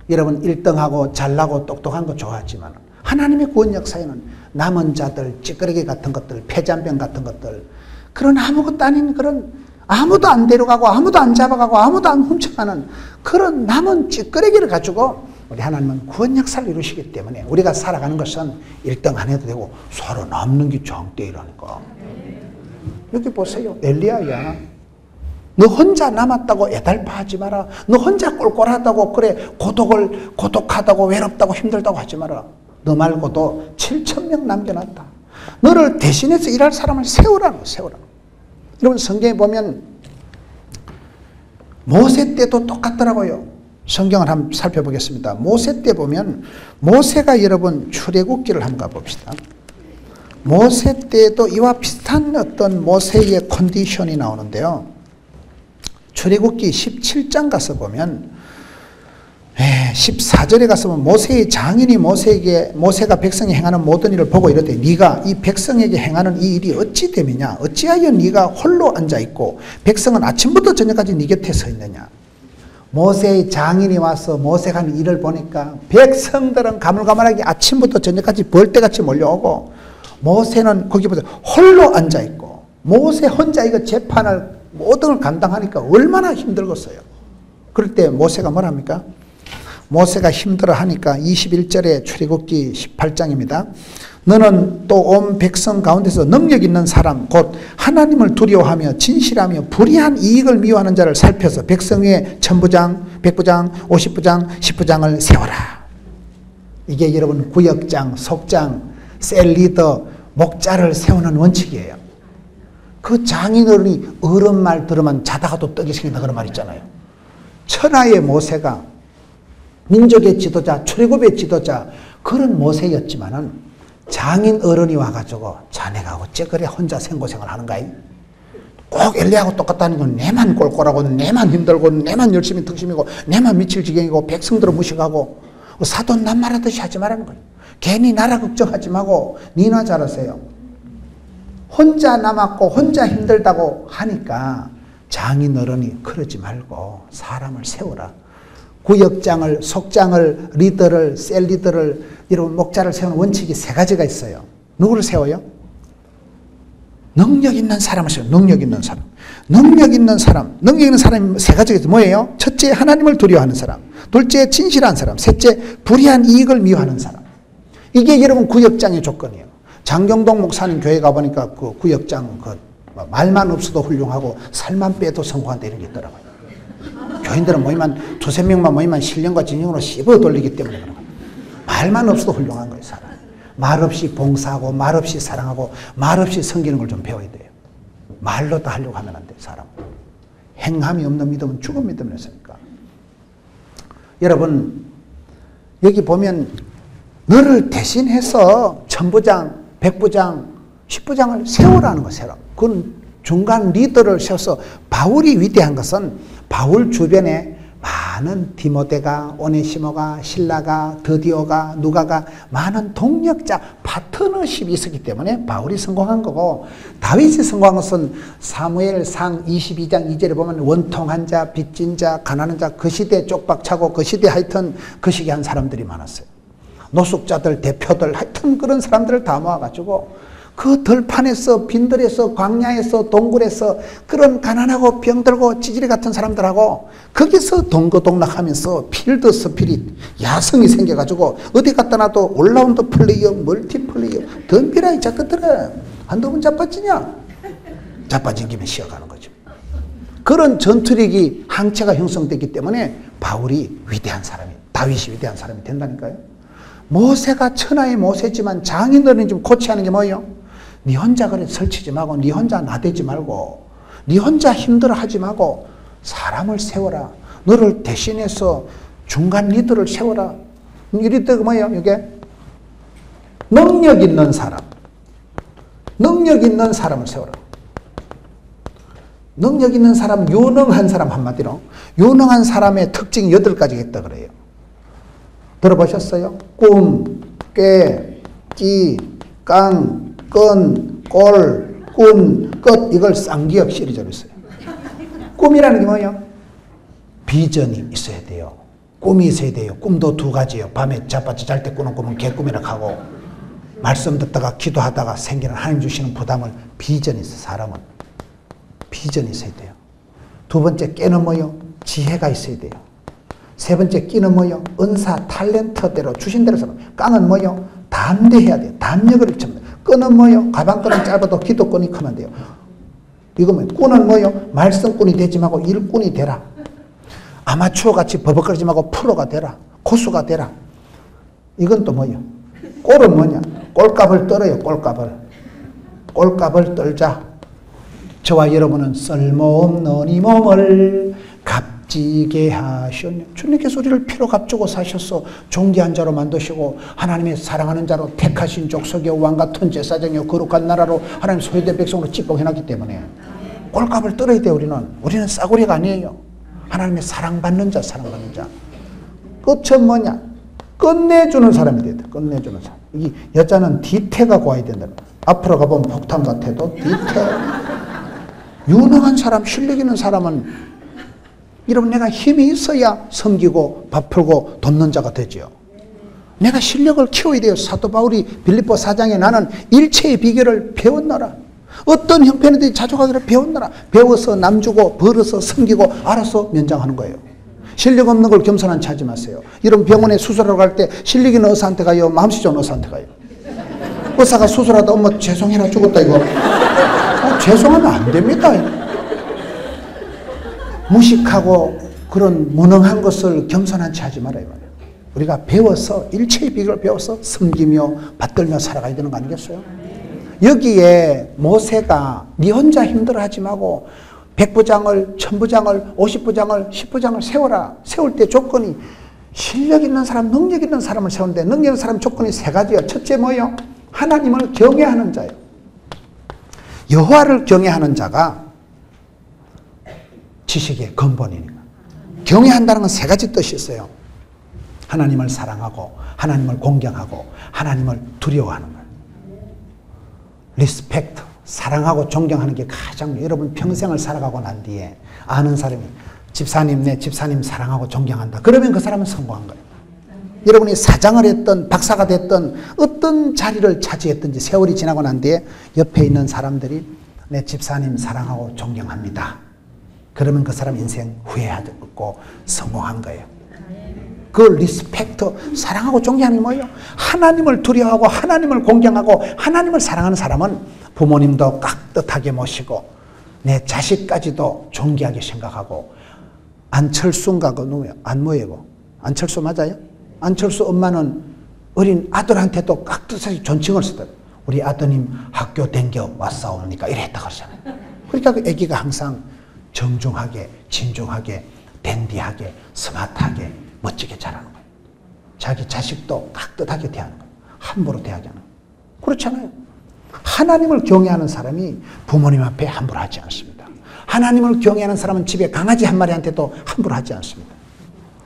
여러분 1등하고 잘나고 똑똑한 거 좋아하지만 하나님의 구원 역사에는 남은 자들, 찌끄레기 같은 것들, 폐잔병 같은 것들, 그런 아무것도 아닌 그런 아무도 안 데려가고 아무도 안 잡아가고 아무도 안 훔쳐가는 그런 남은 찌끄레기를 가지고 우리 하나님은 구원 역사를 이루시기 때문에 우리가 살아가는 것은 1등 안 해도 되고 서로 남는 게 장대라니까. 여기 보세요. 엘리야야. 너 혼자 남았다고 애달파하지 마라. 너 혼자 꼴꼴하다고 그래 고독하다고 외롭다고 힘들다고 하지 마라. 너 말고도 7,000명 남겨놨다. 너를 대신해서 일할 사람을 세우라. 여러분 성경에 보면 모세 때도 똑같더라고요. 성경을 한번 살펴보겠습니다. 모세 때 보면 모세가 여러분 출애굽기를 한번 가봅시다. 모세 때도 이와 비슷한 어떤 모세의 컨디션이 나오는데요. 출애굽기 17장 가서 보면 14절에 가서 보면 모세의 장인이 모세가 백성이 행하는 모든 일을 보고 이르되 네가 이 백성에게 행하는 이 일이 어찌 됨이냐? 어찌하여 네가 홀로 앉아있고 백성은 아침부터 저녁까지 네 곁에 서 있느냐? 모세의 장인이 와서 모세가 하는 일을 보니까 백성들은 가물가물하게 아침부터 저녁까지 벌떼같이 몰려오고 모세는 거기 보세요. 홀로 앉아있고 모세 혼자 이거 재판을 모든 걸 감당하니까 얼마나 힘들겠어요. 그럴 때 모세가 뭐랍니까? 모세가 힘들어하니까 21절에 출애굽기 18장입니다. 너는 또 온 백성 가운데서 능력 있는 사람 곧 하나님을 두려워하며 진실하며 불의한 이익을 미워하는 자를 살펴서 백성 위에 천부장, 백부장, 50부장, 10부장을 세워라. 이게 여러분 구역장, 속장, 셀리더, 목자를 세우는 원칙이에요. 그 장인어른이 어른 말 들으면 자다가도 떡이 생긴다 그런 말 있잖아요. 천하의 모세가 민족의 지도자, 출애굽의 지도자 그런 모세였지만은 장인 어른이 와가지고 자네가 어째 그래 혼자 생고생을 하는가? 꼭 엘리야하고 똑같다는 건 내만 꼴꼴하고 내만 힘들고 내만 열심히 득심이고 내만 미칠 지경이고 백성들을 무식하고 사돈 남말하듯이 하지 말라는 거예요. 괜히 나라 걱정하지 말고 니나 잘하세요. 혼자 남았고 혼자 힘들다고 하니까 장인 어른이 그러지 말고 사람을 세워라. 구역장을, 속장을, 리더를, 셀리더를, 이런 목자를 세우는 원칙이 3가지가 있어요. 누구를 세워요? 능력 있는 사람을 세워요. 능력 있는 사람. 능력 있는 사람이 3가지가 있어요. 뭐예요? 첫째, 하나님을 두려워하는 사람. 둘째, 진실한 사람. 셋째, 불의한 이익을 미워하는 사람. 이게 여러분 구역장의 조건이에요. 장경동 목사님 교회 가보니까 그 구역장 말만 없어도 훌륭하고 살만 빼도 성공한다 이런 게 있더라고요. 교인들은 모이면 2-3명만 모이면 신령과 진정으로 씹어 돌리기 때문에 그런 거예요. 말만 없어도 훌륭한 거예요. 사람. 말 없이 봉사하고 말 없이 사랑하고 말 없이 섬기는 걸 좀 배워야 돼요. 말로 다 하려고 하면 안 돼요. 사람. 행함이 없는 믿음은 죽은 믿음이었으니까. 여러분 여기 보면 너를 대신해서 천부장, 백부장, 10부장을 세우라는 거예요. 세우라. 그건 중간 리더를 세워서 바울이 위대한 것은 바울 주변에 많은 디모데가, 오네시모가, 실라가, 드디오가, 누가가 많은 동력자, 파트너십이 있었기 때문에 바울이 성공한 거고, 다윗이 성공한 것은 사무엘상 22장 2절에 보면 원통한 자, 빚진 자, 가난한 자, 그 시대에 쪽박차고 그 시대에 하여튼 그 시기에 한 사람들이 많았어요. 노숙자들, 대표들, 하여튼 그런 사람들을 다 모아가지고 그 들판에서, 빈들에서, 광야에서, 동굴에서 그런 가난하고 병들고 찌질이 같은 사람들하고 거기서 동거동락하면서 필드 스피릿, 야성이 생겨가지고 어디 갖다 놔도 올라운드 플레이어, 멀티플레이어, 덤비라 이 자식들아. 한두 번 자빠지냐? 자빠진 김에 쉬어가는 거죠. 그런 전투력이 항체가 형성됐기 때문에 바울이 위대한 사람이, 다윗이 위대한 사람이 된다니까요. 모세가 천하의 모세지만 장인들은 좀 코치하는 게 뭐예요? 네 혼자 그래 설치지 말고, 네 혼자 나대지 말고, 네 혼자 힘들어하지 말고 사람을 세워라. 너를 대신해서 중간 리더를 세워라. 이 리더가 뭐예요? 이게 능력 있는 사람, 능력 있는 사람을 세워라. 능력 있는 사람, 유능한 사람, 한마디로 유능한 사람의 특징이 8가지가 있다 그래요. 들어보셨어요? 꿈, 꾀, 끼, 깡, 끈, 꼴, 꾼, 끝. 이걸 쌍기역 시리즈로 했어요. 꿈이라는 게 뭐예요? 비전이 있어야 돼요. 꿈이 있어야 돼요. 꿈도 2가지예요. 밤에 자빠져 잘 때 꾸는 꿈은 개꿈이라고 하고, 말씀 듣다가 기도하다가 생기는 하나님 주시는 부담을, 비전이 있어요. 사람은 비전이 있어야 돼요. 2번째 깨는 뭐예요? 지혜가 있어야 돼요. 3번째 끼는 뭐예요? 은사, 탤런트대로 주신 대로 살아. 깡은 뭐예요? 담대해야 돼요. 담력을 입혀야 돼요. 끈은 뭐예요? 가방끈은 짧아도 기도끈이 크면 돼요. 이거 뭐예요? 꾼은 뭐예요? 말썽꾼이 되지 말고 일꾼이 되라. 아마추어같이 버벅거리지 말고 프로가 되라. 고수가 되라. 이건 또 뭐예요? 꼴은 뭐냐? 꼴값을 떨어요. 꼴값을. 꼴값을 떨자. 저와 여러분은 쓸모없는 이 몸을 값지게 하셨네. 주님께서 우리를 피로 값주고 사셔서 존귀한 자로 만드시고 하나님의 사랑하는 자로 택하신 족속이요 왕같은 제사장이요 거룩한 나라로 하나님 소유된 백성으로 집복해놨기 때문에 꼴값을 떨어야 돼요. 우리는 싸구려가 아니에요. 하나님의 사랑받는 자, 사랑받는 자. 끝은 뭐냐? 끝내주는 사람이 돼야 돼. 끝내주는 사람. 이 여자는 뒤태가 고와야 된다. 앞으로 가보면 폭탄 같아도 뒤태. 유능한 사람, 실력 있는 사람은 여러분, 내가 힘이 있어야 섬기고 밥풀고 돕는 자가 되죠. 내가 실력을 키워야 돼요. 사도 바울이 빌립보 4장에 나는 일체의 비결을 배웠노라. 어떤 형편에도 자족하기를 배웠노라. 배워서 남주고 벌어서 섬기고 알아서 면장하는 거예요. 실력 없는 걸 겸손한 체 하지 마세요. 여러분, 병원에 수술하러 갈 때 실력 있는 의사한테 가요? 마음씨 좋은 의사한테 가요? 의사가 수술하다 엄마 죄송해라 죽었다 이거. 죄송하면 안 됩니다. 무식하고 그런 무능한 것을 겸손한 채 하지 말아요. 우리가 배워서 일체의 비결을 배워서 섬기며 받들며 살아가야 되는 거 아니겠어요? 여기에 모세가 네 혼자 힘들어하지 말고 100부장을, 1000부장을, 50부장을, 10부장을 세워라. 세울 때 조건이 실력 있는 사람, 능력 있는 사람을 세우는데 능력 있는 사람 조건이 3가지예요. 첫째 뭐예요? 하나님을 경외하는 자예요. 여호와를 경외하는 자가 지식의 근본이니까. 경외한다는 건 3가지 뜻이 있어요. 하나님을 사랑하고, 하나님을 공경하고, 하나님을 두려워하는 거예요. 리스펙트, 사랑하고 존경하는 게 가장, 여러분 평생을 살아가고 난 뒤에 아는 사람이 집사님, 내 집사님 사랑하고 존경한다. 그러면 그 사람은 성공한 거예요. 여러분이 사장을 했던 박사가 됐던 어떤 자리를 차지했든지 세월이 지나고 난 뒤에 옆에 있는 사람들이 내 집사님 사랑하고 존경합니다. 그러면 그 사람 인생 후회하지 없고 성공한 거예요. 그 리스펙트, 사랑하고 존경하는 게 뭐예요? 하나님을 두려워하고 하나님을 공경하고 하나님을 사랑하는 사람은 부모님도 깍듯하게 모시고 내 자식까지도 존귀하게 생각하고. 안철수인가 그 누구예요? 안모예고. 안철수 맞아요? 안철수 엄마는 어린 아들한테도 깍듯하게 존칭을 쓰더라고요. 우리 아드님 학교 댕겨 왔사옵니까? 이랬다고 하잖아요. 그러니까 그 아기가 항상 정중하게, 진중하게, 댄디하게, 스마트하게, 멋지게 자라는 거예요. 자기 자식도 깍듯하게 대하는 거예요. 함부로 대하지 않아요. 그렇잖아요. 하나님을 경외하는 사람이 부모님 앞에 함부로 하지 않습니다. 하나님을 경외하는 사람은 집에 강아지 한 마리한테도 함부로 하지 않습니다.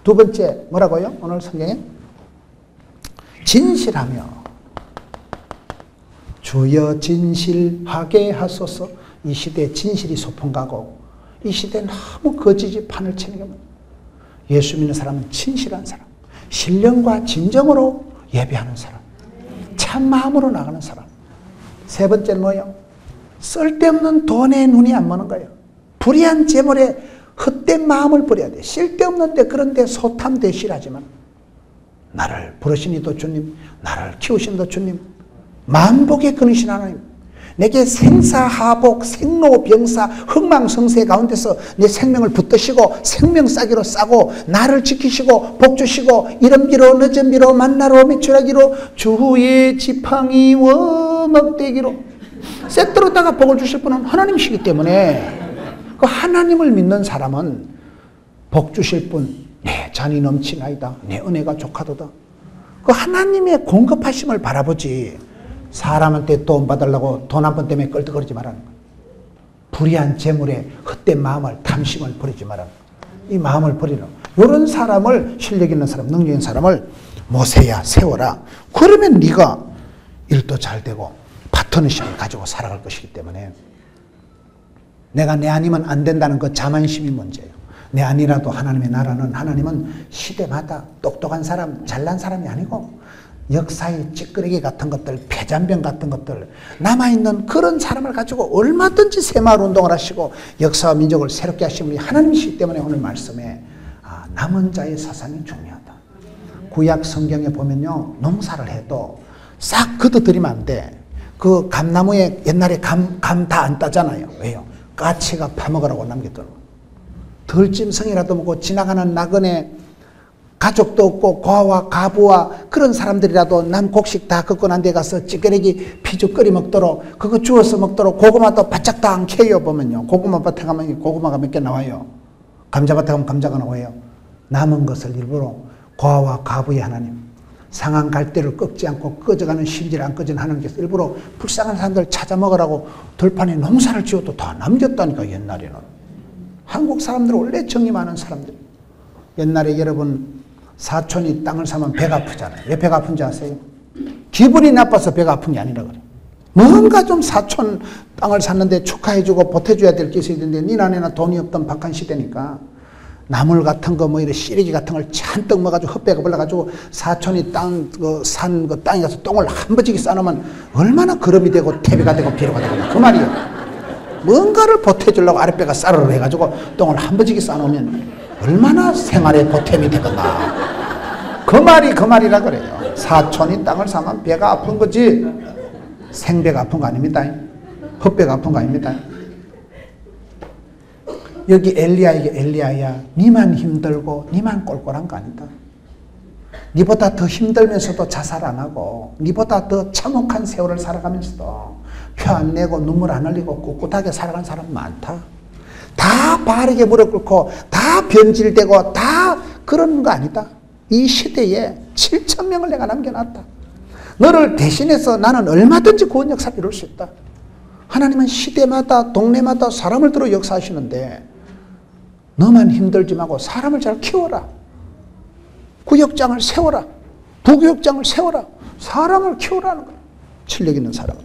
두 번째 뭐라고요? 오늘 성경에 진실하며 주여 진실하게 하소서. 이 시대에 진실이 소풍가고 이 시대에 너무 거짓이 판을 치는 게 뭐예요? 예수 믿는 사람은 진실한 사람, 신령과 진정으로 예배하는 사람, 참 마음으로 나가는 사람. 세 번째는 뭐예요? 쓸데없는 돈에 눈이 안 머는 거예요. 불의한 재물에 헛된 마음을 버려야 돼. 쓸데없는데 그런데 소탐대실하지만 나를 부르신 이도 주님, 나를 키우신 이도 주님, 만복에 끊으신 하나님, 내게 생사하복, 생로병사, 흥망성쇠 가운데서 내 생명을 붙드시고 생명싸기로 싸고 나를 지키시고 복주시고 이름기로 늦은비로 만나러 매출하기로 주의 지팡이와 먹대기로 세트로다가 복을 주실 분은 하나님이시기 때문에 그 하나님을 믿는 사람은 복 주실 분, 내 잔이 넘치나이다, 내 은혜가 족하도다, 그 하나님의 공급하심을 바라보지 사람한테 돈 받으려고 돈 한 번 때문에 껄떡거리지 말라는 거예요. 불의한 재물에 헛된 마음을, 탐심을 버리지 말라는 거예요. 이 마음을 버리는, 이런 사람을, 실력 있는 사람, 능력 있는 사람을 모세야 세워라. 그러면 네가 일도 잘 되고 파트너십을 가지고 살아갈 것이기 때문에 내가 내 아니면 안 된다는 그 자만심이 문제예요. 내 아니라도 하나님의 나라는, 하나님은 시대마다 똑똑한 사람, 잘난 사람이 아니고 역사의 찌끄레기 같은 것들, 폐잔병 같은 것들, 남아있는 그런 사람을 가지고 얼마든지 새마을 운동을 하시고 역사와 민족을 새롭게 하신 분이 하나님이시기 때문에 오늘 말씀에 남은 자의 사상이 중요하다. 구약 성경에 보면요, 농사를 해도 싹 걷어들이면 안 돼. 그 감나무에 옛날에 감 다 안 따잖아요. 왜요? 까치가 파먹으라고 남겼더라고요. 들짐승이라도 먹고 지나가는 나그네 가족도 없고 고아와 가부와 그런 사람들이라도 남 곡식 다 걷고 난 데 가서 찌끄레기 피죽 끓여 먹도록, 그거 주워서 먹도록, 고구마도 바짝 다 안 캐요. 보면요, 고구마 밭에 가면 고구마가 몇 개 나와요. 감자밭에 가면 감자가 나와요. 남은 것을 일부러 고아와 가부의 하나님, 상한 갈대를 꺾지 않고 꺼져가는 심지를 안 꺼지는 하나님께서 일부러 불쌍한 사람들 찾아 먹으라고 들판에 농사를 지어도 다 남겼다니까. 옛날에는 한국 사람들은 원래 정이 많은 사람들. 옛날에 여러분 사촌이 땅을 사면 배가 아프잖아요. 왜 배가 아픈지 아세요? 기분이 나빠서 배가 아픈 게 아니라 그래요. 뭔가 좀 사촌 땅을 샀는데 축하해주고 보태줘야 될 게 있어야 되는데 니 안에나 돈이 없던 박한 시대니까 나물 같은 거 뭐 이런 씨래기 같은 걸 잔뜩 먹어가지고 헛배가 불러가지고 사촌이 산 그 땅에 가서 똥을 한 버지게 싸놓으면 얼마나 거름이 되고 태비가 되고 비료가 되고 그 말이에요. 뭔가를 보태주려고 아랫배가 싸르르 해가지고 똥을 한 버지게 싸놓으면 얼마나 생활에 보탬이 되겠나. 그 말이라 그래요. 사촌이 땅을 사면 배가 아픈 거지 생배가 아픈 거 아닙니다. 헛배가 아픈 거 아닙니다. 여기 엘리야야, 니만 힘들고 니만 꼴꼴한 거 아니다. 니보다 더 힘들면서도 자살 안 하고 니보다 더 참혹한 세월을 살아가면서도 표 안 내고 눈물 안 흘리고 꿋꿋하게 살아간 사람 많다. 다 바르게 무릎 꿇고 다 변질되고 다 그런 거 아니다. 이 시대에 7,000명을 내가 남겨놨다. 너를 대신해서 나는 얼마든지 구원 역사를 이룰 수 있다. 하나님은 시대마다 동네마다 사람을 들어 역사하시는데 너만 힘들지 말고 사람을 잘 키워라. 구역장을 세워라. 부구역장을 세워라. 사람을 키우라는 거야. 실력 있는 사람.